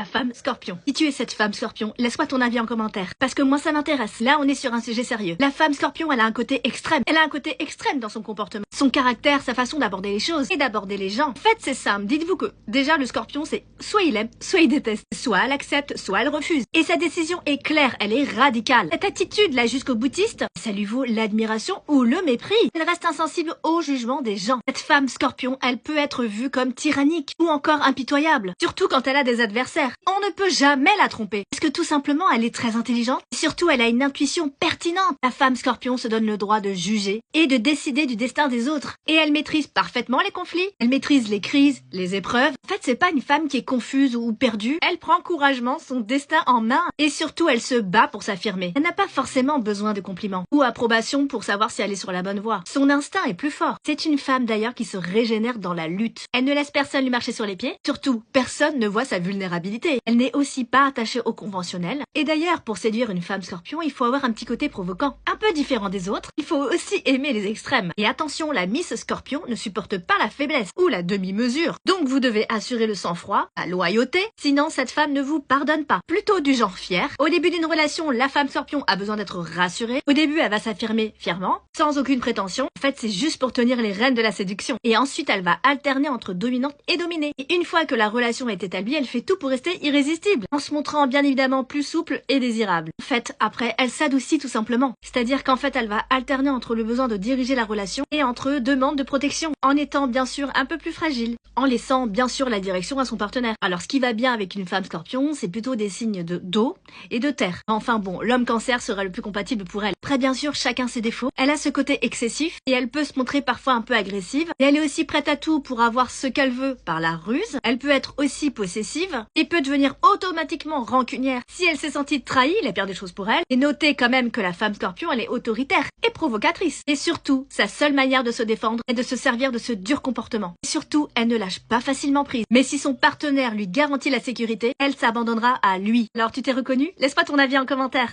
La femme scorpion. Si tu es cette femme scorpion, laisse-moi ton avis en commentaire. Parce que moi ça m'intéresse. Là on est sur un sujet sérieux. La femme scorpion, elle a un côté extrême. Elle a un côté extrême dans son comportement. Son caractère, sa façon d'aborder les choses et d'aborder les gens. En fait c'est simple. Dites-vous que déjà le scorpion c'est soit il aime, soit il déteste. Soit elle accepte, soit elle refuse. Et sa décision est claire, elle est radicale. Cette attitude là jusqu'au boutiste, ça lui vaut l'admiration ou le mépris. Elle reste insensible au jugement des gens. Cette femme scorpion, elle peut être vue comme tyrannique ou encore impitoyable. Surtout quand elle a des adversaires. On ne peut jamais la tromper. Parce que tout simplement, elle est très intelligente. Et surtout, elle a une intuition pertinente. La femme scorpion se donne le droit de juger et de décider du destin des autres. Et elle maîtrise parfaitement les conflits. Elle maîtrise les crises, les épreuves. En fait, c'est pas une femme qui est confuse ou perdue. Elle prend courageusement son destin en main. Et surtout, elle se bat pour s'affirmer. Elle n'a pas forcément besoin de compliments ou approbation pour savoir si elle est sur la bonne voie. Son instinct est plus fort. C'est une femme d'ailleurs qui se régénère dans la lutte. Elle ne laisse personne lui marcher sur les pieds. Surtout, personne ne voit sa vulnérabilité. Elle n'est aussi pas attachée au conventionnel. Et d'ailleurs, pour séduire une femme scorpion, il faut avoir un petit côté provoquant. Un peu différent des autres, il faut aussi aimer les extrêmes. Et attention, la Miss Scorpion ne supporte pas la faiblesse ou la demi-mesure. Donc vous devez assurer le sang-froid, la loyauté, sinon cette femme ne vous pardonne pas. Plutôt du genre fier. Au début d'une relation, la femme scorpion a besoin d'être rassurée. Au début, elle va s'affirmer fièrement, sans aucune prétention. En fait, c'est juste pour tenir les rênes de la séduction. Et ensuite, elle va alterner entre dominante et dominée. Et une fois que la relation est établie, elle fait tout pour rester irrésistible, en se montrant bien évidemment plus souple et désirable. En fait, après, elle s'adoucit tout simplement. C'est-à-dire qu'en fait, elle va alterner entre le besoin de diriger la relation et entre demandes de protection, en étant bien sûr un peu plus fragile, en laissant bien sûr la direction à son partenaire. Alors ce qui va bien avec une femme scorpion, c'est plutôt des signes d'eau et de terre. Enfin bon, l'homme cancer sera le plus compatible pour elle. Après bien sûr, chacun ses défauts. Elle a ce côté excessif et elle peut se montrer parfois un peu agressive. Et elle est aussi prête à tout pour avoir ce qu'elle veut par la ruse. Elle peut être aussi possessive et peut devenir automatiquement rancunière si elle s'est sentie trahie, la pire des choses pour elle. Et notez quand même que la femme scorpion, elle est autoritaire et provocatrice. Et surtout, sa seule manière de se défendre est de se servir de ce dur comportement. Et surtout, elle ne lâche pas facilement prise. Mais si son partenaire lui garantit la sécurité, elle s'abandonnera à lui. Alors tu t'es reconnu? Laisse-moi ton avis en commentaire.